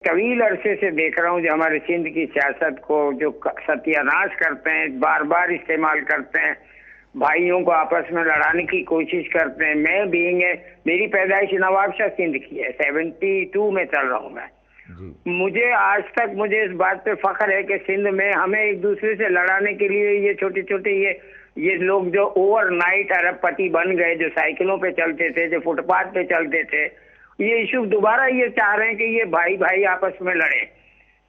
طویل عرصے سے دیکھ رہا ہوں جو ہمارے سندھ کی سیاست کو جو ستیہ ناش کرتے ہیں، بار بار استعمال کرتے ہیں، بھائیوں کو آپس میں لڑانے کی کوشش کرتے ہیں. میں میری پیدائش نواب شاہ سندھ کی ہے، 72 میں چل رہا ہوں میں. مجھے آج تک اس بات پہ فخر ہے کہ سندھ میں ہمیں ایک دوسرے سے لڑانے کے لیے یہ چھوٹے چھوٹے یہ لوگ جو اوور نائٹ ارب پتی بن گئے، جو سائیکلوں پہ چلتے تھے، جو فٹ پاتھ پہ چلتے تھے، یہ ایشو دوبارہ یہ چاہ رہے ہیں کہ یہ بھائی آپس میں لڑیں.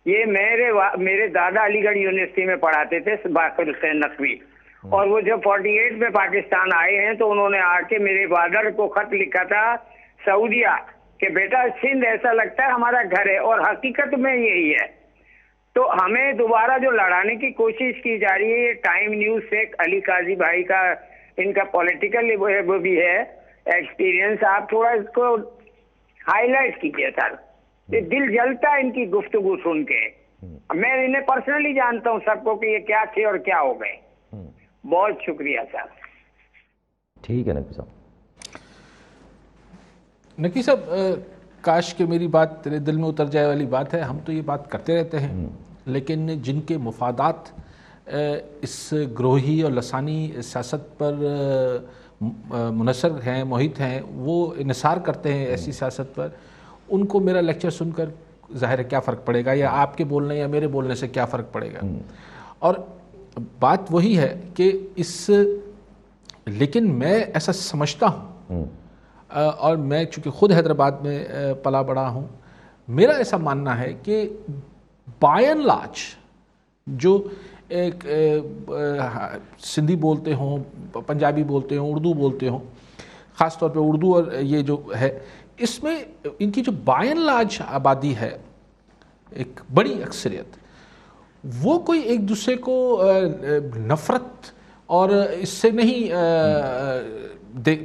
یہ میرے دادا علی گڑھ یونیورسٹی میں پڑھاتے تھے، باقر حسین نقوی، اور وہ جب 48 میں پاکستان آئے ہیں تو انہوں نے آ کے میرے فادر کو خط لکھا تھا سعودیہ کہ بیٹا سندھ ایسا لگتا ہے ہمارا گھر ہے، اور حقیقت میں یہی ہے. تو ہمیں دوبارہ جو لڑانے کی کوشش کی جا رہی ہے، یہ ٹائم نیوز سے علی قاضی بھائی کا ان کا پولیٹیکل وہ بھی ہے ایکسپیرینس، آپ تھوڑا اس کو ہائی لائٹ کیجیے سر. یہ دل جلتا ہے ان کی گفتگو سن کے. میں انہیں پرسنلی جانتا ہوں سب کو کہ یہ کیا تھے اور کیا ہو گئے. بہت شکریہ سر. ٹھیک ہے نقوی صاحب. نقوی صاحب، کاش کہ میری بات تیرے دل میں اتر جائے والی بات ہے. ہم تو یہ بات کرتے رہتے ہیں، لیکن جن کے مفادات اس گروہی اور لسانی سیاست پر منحصر ہیں، محیط ہیں، وہ انحصار کرتے ہیں ایسی سیاست پر، ان کو میرا لیکچر سن کر ظاہر ہے کیا فرق پڑے گا، یا آپ کے بولنے یا میرے بولنے سے کیا فرق پڑے گا. اور بات وہی ہے کہ لیکن میں ایسا سمجھتا ہوں، اور میں چونکہ خود حیدرآباد میں پلا بڑا ہوں، میرا ایسا ماننا ہے کہ بائی اینڈ لارج جو ایک سندھی بولتے ہوں، پنجابی بولتے ہوں، اردو بولتے ہوں، خاص طور پہ اردو، اور یہ جو ہے اس میں ان کی جو بائی اینڈ لارج آبادی ہے، ایک بڑی اکثریت، وہ کوئی ایک دوسرے کو نفرت اور اس سے نہیں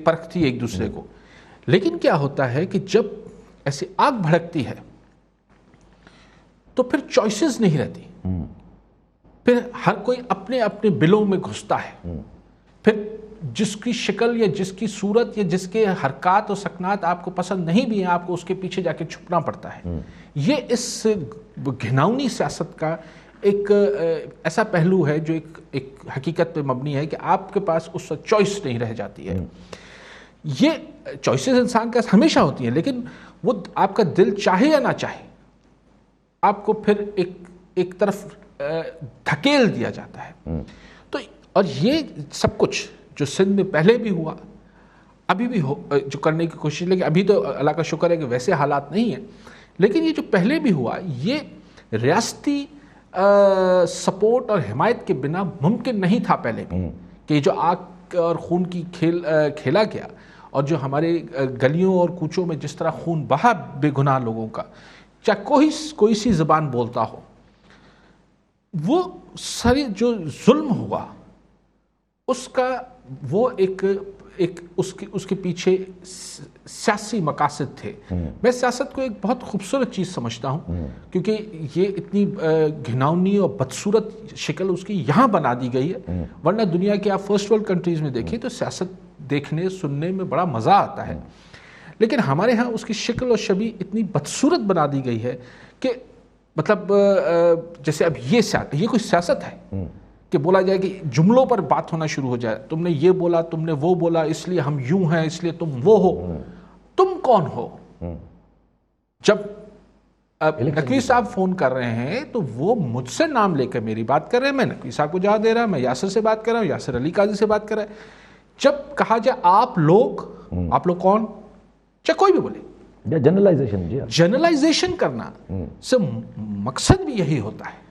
پرکھتی ایک دوسرے کو. لیکن کیا ہوتا ہے کہ جب ایسی آگ بھڑکتی ہے تو پھر چوائسز نہیں رہتی، پھر ہر کوئی اپنے اپنے بلوں میں گھستا ہے. پھر جس کی شکل یا جس کی صورت یا جس کے حرکات اور سکنات آپ کو پسند نہیں بھی ہیں، آپ کو اس کے پیچھے جا کے چھپنا پڑتا ہے. یہ اس گھناؤنی سیاست کا ایک ایسا پہلو ہے جو ایک حقیقت پہ مبنی ہے کہ آپ کے پاس اس وقت چوائس نہیں رہ جاتی ہے. یہ چوائسز انسان کا ہمیشہ ہوتی ہیں، لیکن وہ آپ کا دل چاہے یا نہ چاہے آپ کو پھر ایک طرف دھکیل دیا جاتا ہے. تو اور یہ سب کچھ جو سندھ میں پہلے بھی ہوا، ابھی بھی جو کرنے کی کوشش، لیکن ابھی تو اللہ کا شکر ہے کہ ویسے حالات نہیں ہیں، لیکن یہ جو پہلے بھی ہوا، یہ ریاستی سپورٹ اور حمایت کے بنا ممکن نہیں تھا پہلے بھی، کہ جو آگ اور خون کی کھیلا گیا، اور جو ہمارے گلیوں اور کوچوں میں جس طرح خون بہا بے گناہ لوگوں کا، چاہے کوئی سی زبان بولتا ہو، وہ ساری جو ظلم ہوا اس کا وہ اس کے پیچھے سیاسی مقاصد تھے. میں سیاست کو ایک بہت خوبصورت چیز سمجھتا ہوں، کیونکہ یہ اتنی گھناؤنی اور بدصورت شکل اس کی یہاں بنا دی گئی ہے. ورنہ دنیا کے آپ فرسٹ ورلڈ کنٹریز میں دیکھیں تو سیاست دیکھنے سننے میں بڑا مزہ آتا ہے، لیکن ہمارے ہاں اس کی شکل اور شبیہ اتنی بدصورت بنا دی گئی ہے کہ مطلب جیسے اب یہ کوئی سیاست ہے کہ بولا جائے کہ جملوں پر بات ہونا شروع ہو جائے، تم نے یہ بولا، تم نے وہ بولا، اس لیے ہم یوں ہیں، اس لیے تم وہ ہو. تم کون ہو؟ جب نقوی صاحب فون کر رہے ہیں تو وہ مجھ سے نام لے کر میری بات کر رہے ہیں، میں نقوی صاحب کو جواب دے رہا ہوں، میں یاسر سے بات کر رہا ہوں، یاسر علی قاضی سے بات کر رہا ہے. جب کہا جائے آپ لوگ کون، چاہے کوئی بھی بولے، جنرلائزیشن کرنا سے مقصد بھی یہی ہوتا ہے.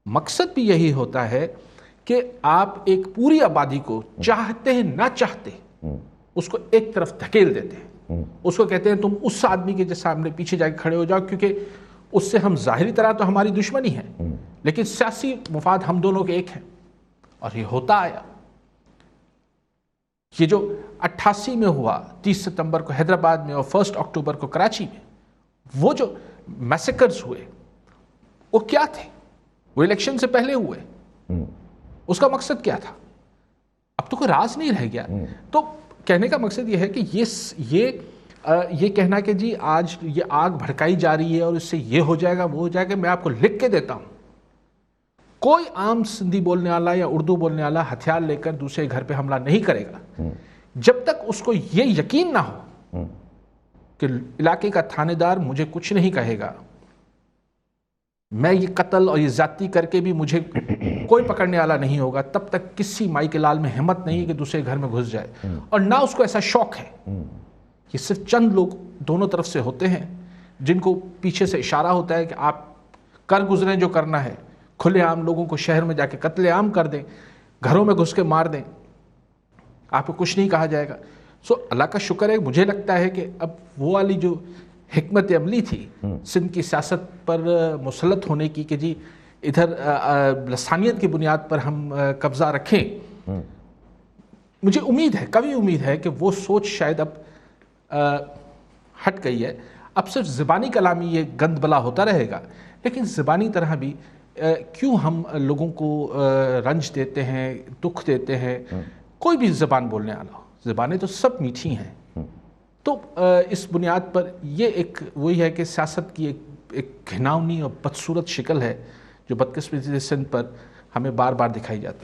مقصد بھی یہی ہوتا ہے کہ آپ ایک پوری آبادی کو چاہتے ہیں نہ چاہتے اس کو ایک طرف دھکیل دیتے ہیں. اس کو کہتے ہیں تم اس آدمی کے سامنے پیچھے جا کے کھڑے ہو جاؤ، کیونکہ اس سے ہم ظاہری طرح تو ہماری دشمنی ہے، لیکن سیاسی مفاد ہم دونوں کے ایک ہیں. اور یہ ہوتا آیا. یہ جو 88 میں ہوا، 30 ستمبر کو حیدرآباد میں اور 1 اکتوبر کو کراچی میں، وہ جو میسیکرز ہوئے، وہ کیا تھے؟ وہ الیکشن سے پہلے ہوئے. اس کا مقصد کیا تھا؟ اب تو کوئی راز نہیں رہ گیا. تو کہنے کا مقصد یہ ہے کہ یہ یہ کہنا کہ جی آج یہ آگ بھڑکائی جا رہی ہے اور اس سے یہ ہو جائے گا وہ ہو جائے گا، میں آپ کو لکھ کے دیتا ہوں، کوئی عام سندھی بولنے والا یا اردو بولنے والا ہتھیار لے کر دوسرے گھر پہ حملہ نہیں کرے گا جب تک اس کو یہ یقین نہ ہو کہ علاقے کا تھانے دار مجھے کچھ نہیں کہے گا، میں یہ قتل اور یہ زیادتی کر کے بھی مجھے کوئی پکڑنے والا نہیں ہوگا، تب تک کسی مائی کے لال میں ہمت نہیں ہے کہ دوسرے گھر میں گھس جائے، اور نہ اس کو ایسا شوق ہے۔ یہ صرف چند لوگ دونوں طرف سے ہوتے ہیں جن کو پیچھے سے اشارہ ہوتا ہے کہ آپ کر گزریں جو کرنا ہے، کھلے عام لوگوں کو شہر میں جا کے قتل عام کر دیں، گھروں میں گھس کے مار دیں، آپ کو کچھ نہیں کہا جائے گا۔ سو اللہ کا شکر ہے، مجھے لگتا ہے کہ اب وہ والی جو حکمت عملی تھی سندھ کی سیاست پر مسلط ہونے کی کہ جی ادھر لسانیت کی بنیاد پر ہم قبضہ رکھیں، مجھے امید ہے، کبھی امید ہے کہ وہ سوچ شاید اب ہٹ گئی ہے۔ اب صرف زبانی کلامی یہ گند بلا ہوتا رہے گا، لیکن زبانی طرح بھی کیوں ہم لوگوں کو رنج دیتے ہیں، دکھ دیتے ہیں، کوئی بھی زبان بولنے والا ہو، زبانیں تو سب میٹھی ہیں۔ تو اس بنیاد پر یہ ایک وہی ہے کہ سیاست کی ایک گھناؤنی اور بدصورت شکل ہے جو بدقسمتی سے سندھ پر ہمیں بار بار دکھائی جاتی ہے۔